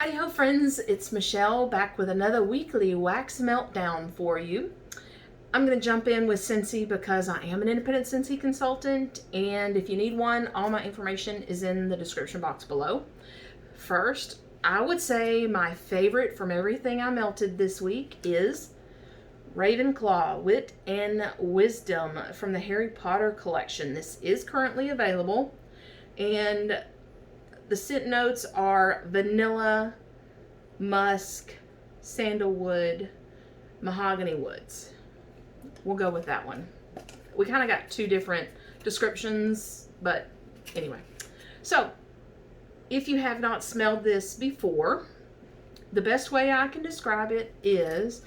Hi ho friends, it's Michelle back with another weekly wax meltdown for you. I'm going to jump in with Scentsy because I am an independent Scentsy consultant, and if you need one, all my information is in the description box below. First, I would say my favorite from everything I melted this week is Ravenclaw Wit and Wisdom from the Harry Potter collection. This is currently available, and the scent notes are vanilla, musk, sandalwood, mahogany woods. We'll go with that one. We kind of got two different descriptions, but anyway. So, if you have not smelled this before, the best way I can describe it is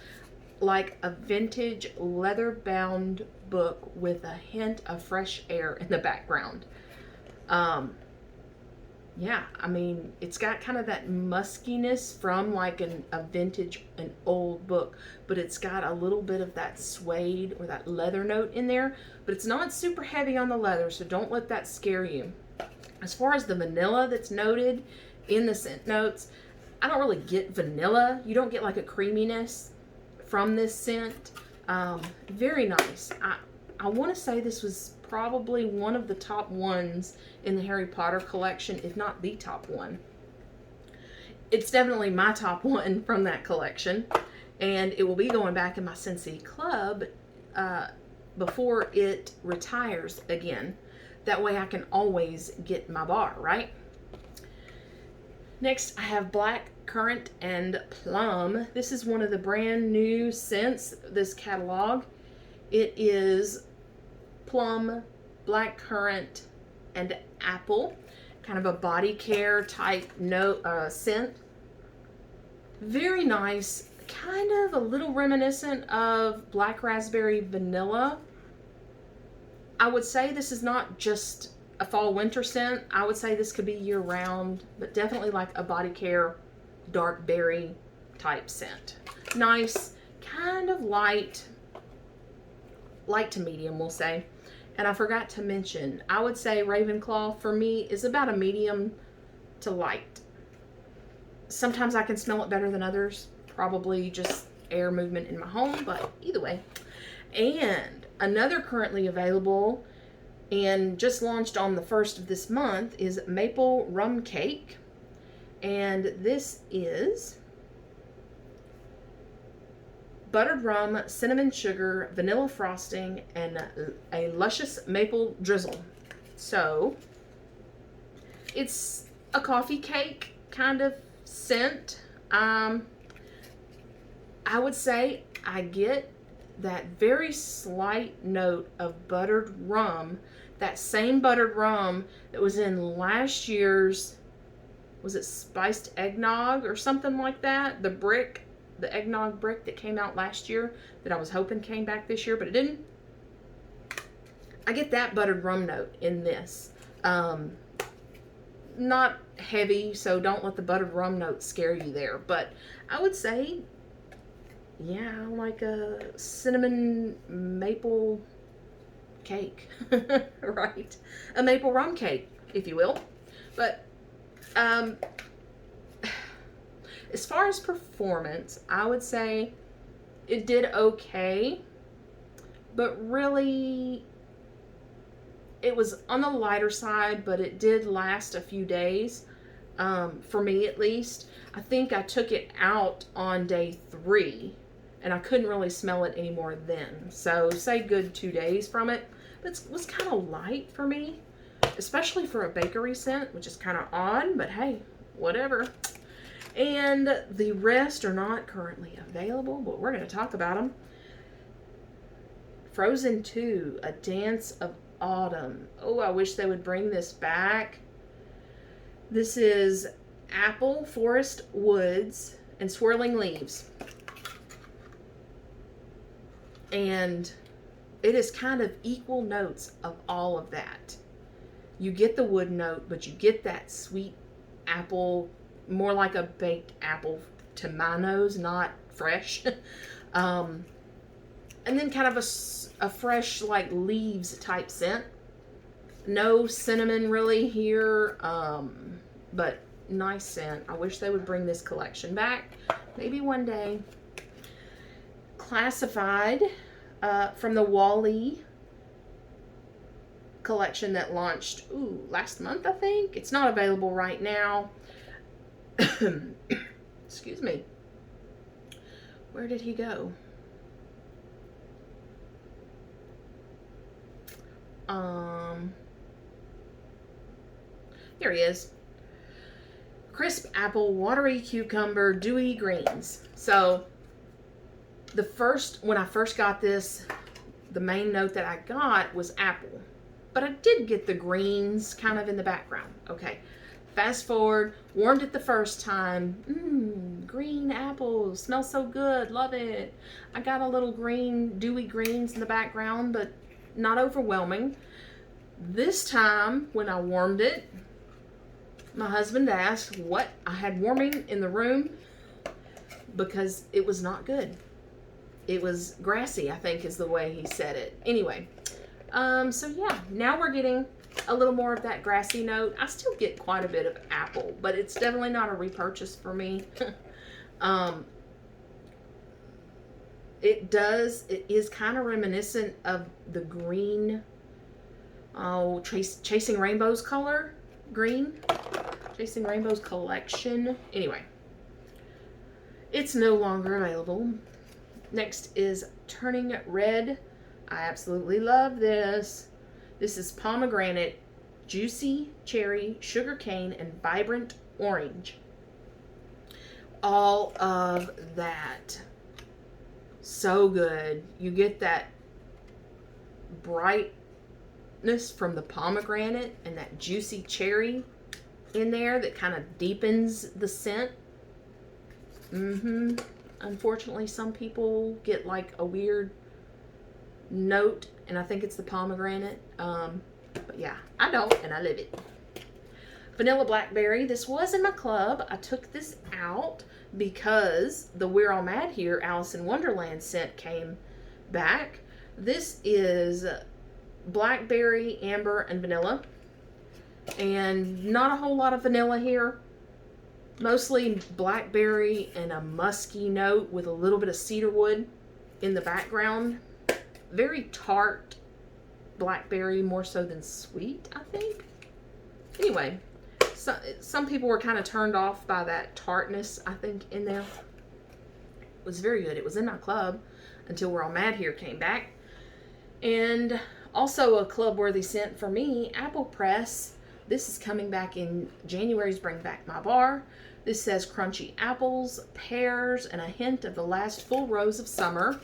like a vintage leather-bound book with a hint of fresh air in the background. Yeah, I mean, it's got kind of that muskiness from like an old book, but it's got a little bit of that suede or that leather note in there, but it's not super heavy on the leather, so don't let that scare you. As far as the vanilla that's noted in the scent notes, I don't really get vanilla. You don't get like a creaminess from this scent. Very nice. I want to say this was probably one of the top ones in the Harry Potter collection, if not the top one. It's definitely my top one from that collection, and it will be going back in my Scentsy club before it retires again. That way I can always get my bar, right? Next, I have Black Currant and Plum. This is one of the brand new scents, this catalog. It is plum, black currant, and apple. Kind of a body care type scent. Very nice. Kind of a little reminiscent of black raspberry vanilla. I would say this is not just a fall winter scent. I would say this could be year round, but definitely like a body care dark berry type scent. Nice, kind of light to medium, we'll say. And I forgot to mention, I would say Ravenclaw for me is about a medium to light. Sometimes I can smell it better than others, probably just air movement in my home, but either way. And another currently available and just launched on the 1st of this month is Maple Rum Cake. And this is buttered rum, cinnamon sugar, vanilla frosting, and a luscious maple drizzle. So, it's a coffee cake kind of scent. I would say I get that very slight note of buttered rum, that same buttered rum that was in last year's, was it spiced eggnog or something like that? The eggnog brick that came out last year that I was hoping came back this year, but it didn't. I get that buttered rum note in this. Not heavy, so don't let the buttered rum note scare you there. But I would say, yeah, like a cinnamon maple cake, right? A maple rum cake, if you will. But as far as performance, I would say it did okay, but really it was on the lighter side, but it did last a few days, for me at least. I think I took it out on day 3, and I couldn't really smell it anymore then. So say good 2 days from it, but it was kind of light for me, especially for a bakery scent, which is kind of odd, but hey, whatever. And the rest are not currently available, but we're going to talk about them. Frozen 2, A Dance of Autumn. Oh, I wish they would bring this back. This is apple, forest, woods, and swirling leaves. And it is kind of equal notes of all of that. You get the wood note, but you get that sweet apple, more like a baked apple to my nose, not fresh. And then kind of a fresh, like leaves type scent. No cinnamon really here, but nice scent. I wish they would bring this collection back. Maybe one day. Classified from the Wally collection that launched last month, I think. It's not available right now. Excuse me. Where did he go? There he is. Crisp apple, watery cucumber, dewy greens. So when I first got this, the main note that I got was apple, but I did get the greens kind of in the background. Okay, fast forward, warmed it the first time. Green apples, smells so good, love it. I got a little green, dewy greens in the background, but not overwhelming. This time, when I warmed it, my husband asked what I had warming in the room because it was not good. It was grassy, I think is the way he said it. Anyway, so yeah, now we're getting a little more of that grassy note. I still get quite a bit of apple, but it's definitely not a repurchase for me. It is kind of reminiscent of the green, Chasing Rainbow's color, green. Chasing Rainbow's collection. Anyway, it's no longer available. Next is Turning Red. I absolutely love this. This is pomegranate, juicy cherry, sugar cane, and vibrant orange. All of that. So good. You get that brightness from the pomegranate and that juicy cherry in there that kind of deepens the scent. Unfortunately, some people get like a weird note, and I think it's the pomegranate. But yeah, I don't, and I live it. Vanilla Blackberry. This was in my club. I took this out because the We're All Mad Here Alice in Wonderland scent came back. This is blackberry, amber, and vanilla. And not a whole lot of vanilla here. Mostly blackberry and a musky note with a little bit of cedarwood in the background. Very tart blackberry, more so than sweet, I think. Anyway, some people were kind of turned off by that tartness, I think, in there. It was very good. It was in my club until We're All Mad Here came back. And also a club-worthy scent for me, Apple Press. This is coming back in January's Bring Back My Bar. This says crunchy apples, pears, and a hint of the last full rose of summer.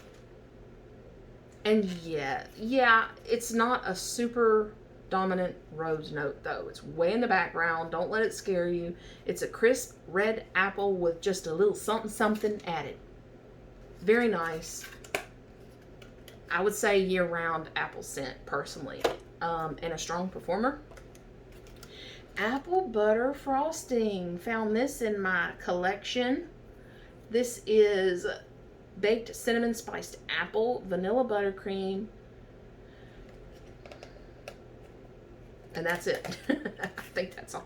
And yeah, it's not a super dominant rose note though. It's way in the background. Don't let it scare you. It's a crisp red apple with just a little something added. Very nice. I would say year-round apple scent personally, and a strong performer. Apple butter frosting. Found this in my collection. This is baked cinnamon spiced apple, vanilla buttercream, and that's it. I think that's all.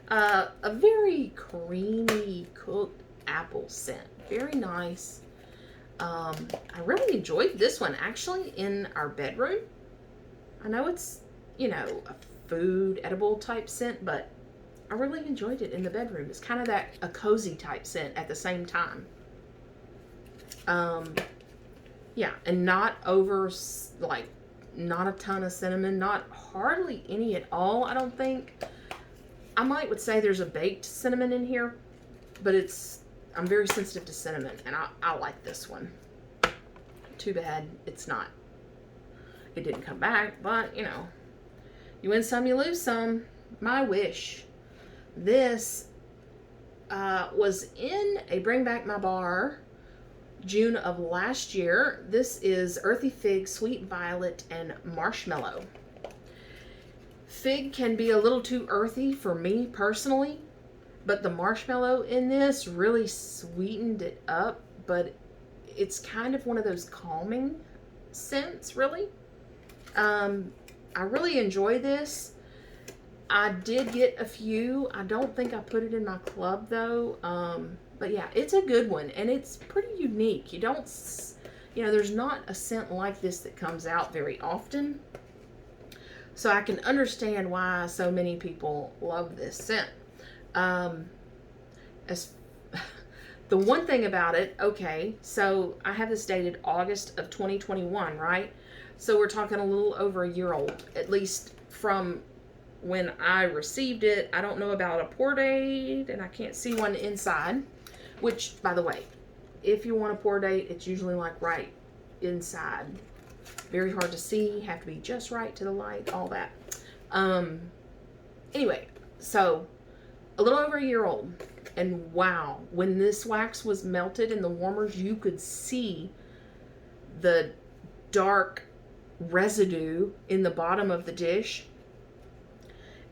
A very creamy cooked apple scent. Very nice. I really enjoyed this one actually in our bedroom. I know it's, a food edible type scent, but I really enjoyed it in the bedroom. It's kind of a cozy type scent at the same time. Yeah, and not not a ton of cinnamon, not hardly any at all, I don't think. I would say there's a baked cinnamon in here, but I'm very sensitive to cinnamon, and I like this one. Too bad it didn't come back, but you win some, you lose some. My Wish. This was in a Bring Back My Bar June of last year. This is Earthy Fig, Sweet Violet, and Marshmallow. Fig can be a little too earthy for me personally, but the marshmallow in this really sweetened it up, but it's kind of one of those calming scents, really. I really enjoy this. I did get a few. I don't think I put it in my club though. But yeah, it's a good one, and it's pretty unique. You don't, you know, there's not a scent like this that comes out very often. So I can understand why so many people love this scent. As the one thing about it, okay, so I have this dated August of 2021, right? So we're talking a little over a year old, at least from when I received it. I don't know about a pour date, and I can't see one inside, which, by the way, if you want a pour date, it's usually like right inside. Very hard to see, have to be just right to the light, all that. Anyway, so a little over a year old, and wow, when this wax was melted in the warmers, you could see the dark residue in the bottom of the dish.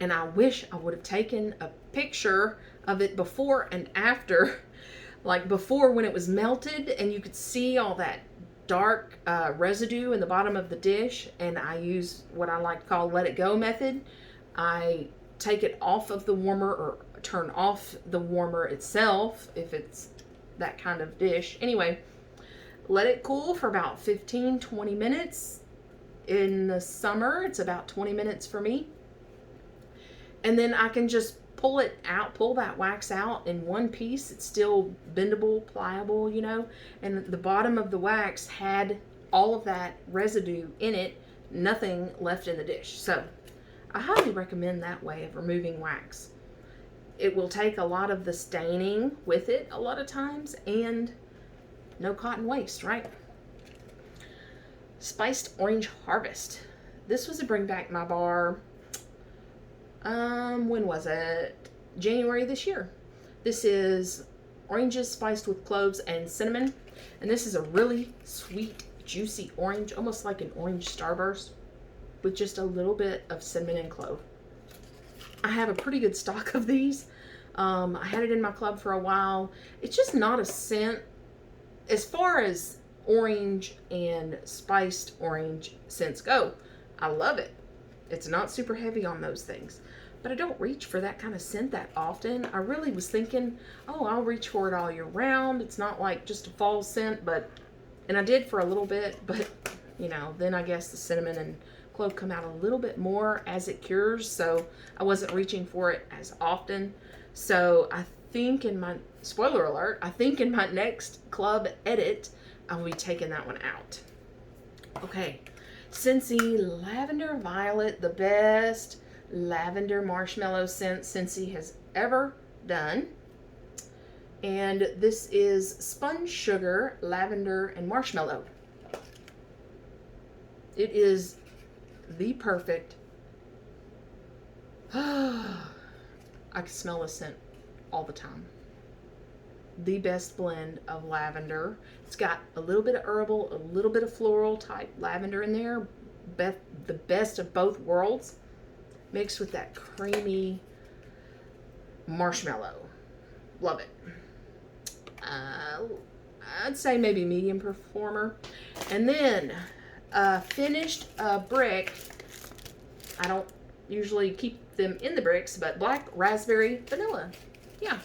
And I wish I would have taken a picture of it before and after, like before when it was melted and you could see all that dark residue in the bottom of the dish. And I use what I like to call let it go method. I take it off of the warmer, or turn off the warmer itself if it's that kind of dish. Anyway, let it cool for about 15-20 minutes. In the summer, it's about 20 minutes for me. And then I can just pull it out, pull that wax out in one piece. It's still bendable, pliable, you know. And the bottom of the wax had all of that residue in it, nothing left in the dish. So I highly recommend that way of removing wax. It will take a lot of the staining with it a lot of times, and no cotton waste, right? Spiced Orange Harvest. This was a bring back my bar. When was it? January this year. This is oranges spiced with cloves and cinnamon. And this is a really sweet, juicy orange, almost like an orange starburst, with just a little bit of cinnamon and clove. I have a pretty good stock of these. I had it in my club for a while. It's just not a scent. As far as orange and spiced orange scents go, I love it. It's not super heavy on those things. But I don't reach for that kind of scent that often. I really was thinking, oh, I'll reach for it all year round. It's not like just a fall scent, and I did for a little bit, but, you know, then I guess the cinnamon and clove come out a little bit more as it cures, so I wasn't reaching for it as often. So I think in my, spoiler alert, I think in my next club edit, I will be taking that one out. Okay, Scentsy Lavender Violet, the best lavender marshmallow scent Scentsy has ever done. And this is sponge sugar, lavender, and marshmallow. It is the perfect, I can smell the scent all the time. The best blend of lavender. It's got a little bit of herbal, a little bit of floral type lavender in there. The best of both worlds, mixed with that creamy marshmallow. Love it. I'd say maybe medium performer. And then finished brick. I don't usually keep them in the bricks, but black raspberry vanilla. Yeah.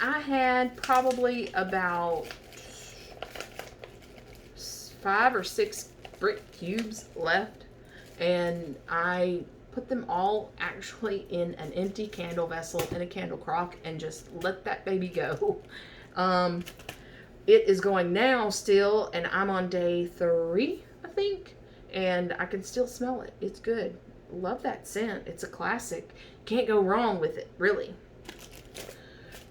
I had probably about 5 or 6 brick cubes left, and I put them all actually in an empty candle vessel in a candle crock and just let that baby go. It is going now still, and I'm on day 3, I think, and I can still smell it. It's good. Love that scent. It's a classic. Can't go wrong with it, really.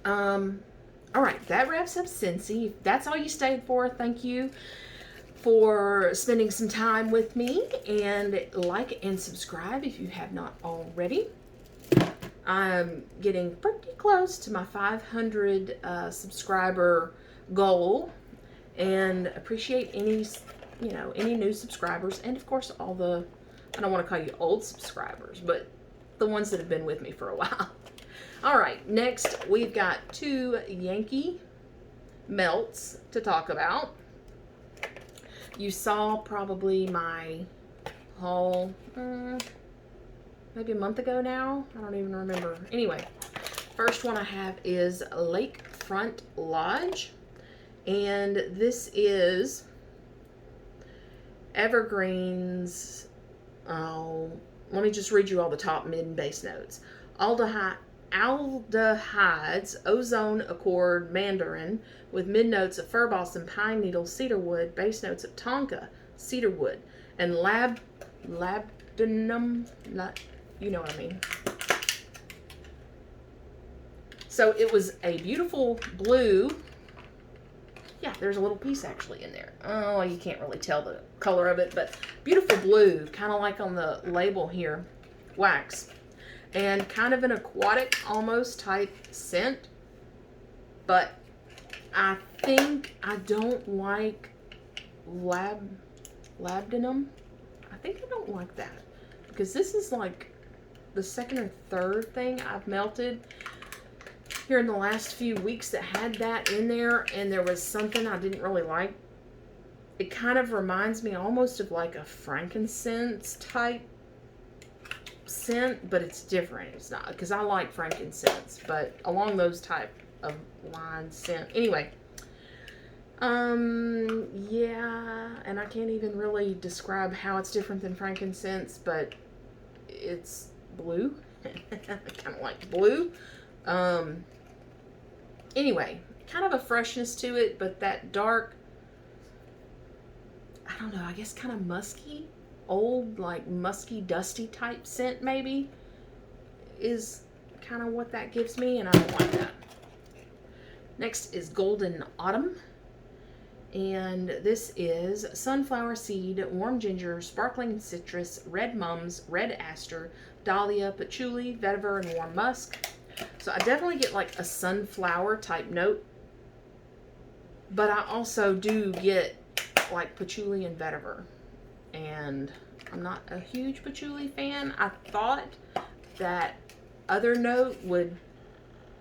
All right, that wraps up Scentsy. If that's all you stayed for, thank you for spending some time with me, and like and subscribe if you have not already. I'm getting pretty close to my 500 subscriber goal, and appreciate any new subscribers, and of course all the, I don't want to call you old subscribers, but the ones that have been with me for a while. All right, next we've got 2 Yankee melts to talk about. You saw probably my haul maybe a month ago now. I don't even remember. Anyway, first one I have is Lakefront Lodge. And this is Evergreens. Oh, let me just read you all the top mid and base notes. Aldehydes, ozone, accord, mandarin, with mid notes of fir balsam, pine needle, cedarwood, base notes of tonka, cedarwood, and labdanum. You know what I mean. So it was a beautiful blue. Yeah, there's a little piece actually in there. Oh, you can't really tell the color of it, but beautiful blue, kind of like on the label here, wax. And kind of an aquatic almost type scent. But I think I don't like labdanum. I think I don't like that. Because this is like the second or third thing I've melted here in the last few weeks that had that in there, and there was something I didn't really like. It kind of reminds me almost of like a frankincense type scent, but it's different. It's not, because I like frankincense, but along those type of line scent. Anyway, yeah, and I can't even really describe how it's different than frankincense, but it's blue. Kind of like blue. Anyway, kind of a freshness to it, but that dark, I don't know, I guess kind of musky, old, like musky, dusty type scent maybe is kind of what that gives me, and I don't like that. Next is Golden Autumn, and this is sunflower seed, warm ginger, sparkling citrus, red mums, red aster, dahlia, patchouli, vetiver, and warm musk. So I definitely get like a sunflower type note, but I also do get like patchouli and vetiver, and I'm not a huge patchouli fan. I thought that other note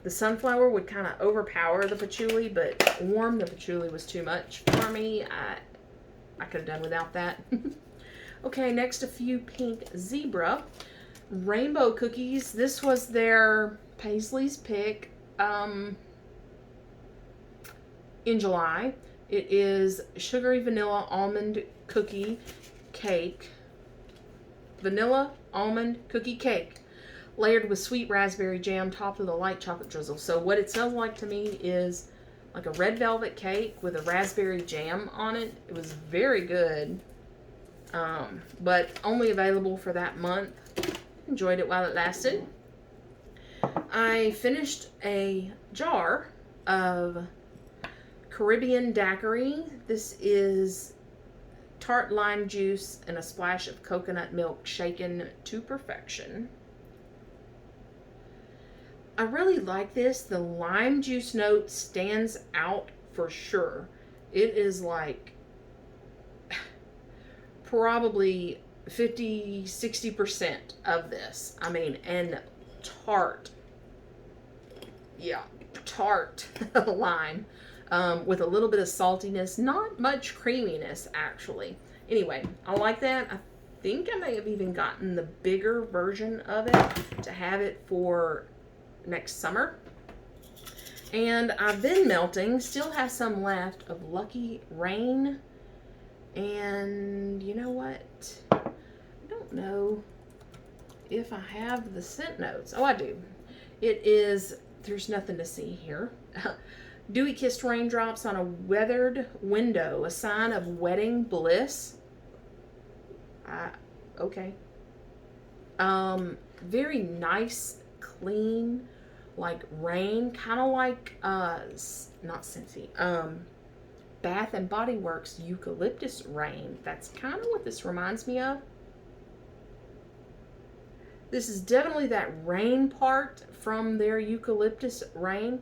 the sunflower would kind of overpower the patchouli, but warm, the patchouli was too much for me. I could have done without that. Okay, next a few Pink Zebra rainbow cookies. This was their Paisley's pick in July. It is sugary vanilla almond cookie cake. Vanilla almond cookie cake layered with sweet raspberry jam topped with a light chocolate drizzle. So what it smells like to me is like a red velvet cake with a raspberry jam on it. It was very good, but only available for that month. Enjoyed it while it lasted. I finished a jar of Caribbean daiquiri. This is tart lime juice and a splash of coconut milk shaken to perfection. I really like this. The lime juice note stands out for sure. It is like probably 50-60% of this. I mean, and tart. Yeah, tart lime with a little bit of saltiness. Not much creaminess, actually. Anyway, I like that. I think I may have even gotten the bigger version of it to have it for next summer. And I've been melting, still have some left of Lucky Rain. And you know what? I don't know if I have the scent notes. Oh, I do. It is, there's nothing to see here. Dewy kissed raindrops on a weathered window, a sign of wedding bliss. Okay. Very nice, clean, like rain, kind of like not Scentsy, Bath and Body Works eucalyptus rain. That's kind of what this reminds me of. This is definitely that rain part from their eucalyptus rain,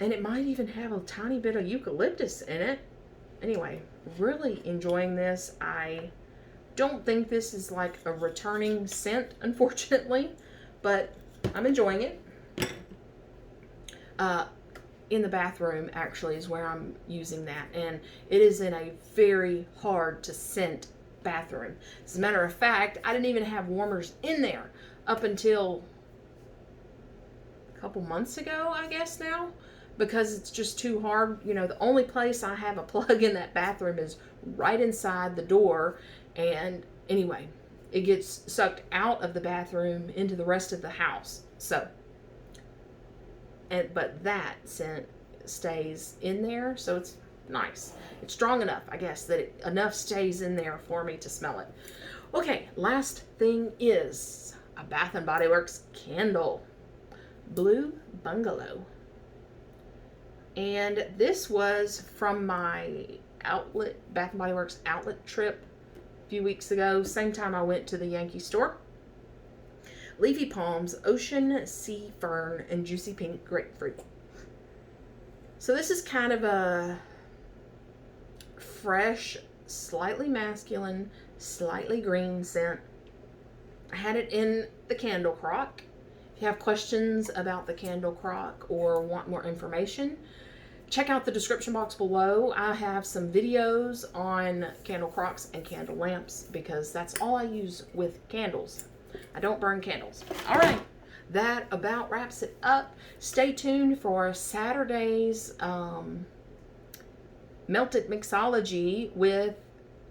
and it might even have a tiny bit of eucalyptus in it. Anyway, really enjoying this. I don't think this is like a returning scent, unfortunately, but I'm enjoying it. In the bathroom, actually, is where I'm using that, and it is in a very hard to scent bathroom. As a matter of fact, I didn't even have warmers in there up until a couple months ago, I guess now, because it's just too hard. You know, the only place I have a plug in that bathroom is right inside the door. And anyway, it gets sucked out of the bathroom into the rest of the house. So, but that scent stays in there, so it's nice. It's strong enough, I guess, that enough stays in there for me to smell it. Okay, last thing is a Bath and Body Works candle. Blue Bungalow. And this was from my outlet, Bath and Body Works outlet trip a few weeks ago. Same time I went to the Yankee store. Leafy Palms, Ocean Sea Fern, and Juicy Pink Grapefruit. So this is kind of a fresh, slightly masculine, slightly green scent. I had it in the candle crock. If you have questions about the candle crock or want more information, check out the description box below. I have some videos on candle crocks and candle lamps because that's all I use with candles. I don't burn candles. All right, that about wraps it up. Stay tuned for Saturday's melted mixology with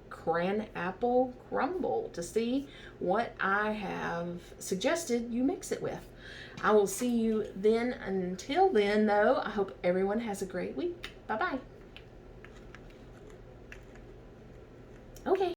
cran apple crumble to see what I have suggested you mix it with. I will see you then. Until then, though, I hope everyone has a great week. Bye-bye. Okay.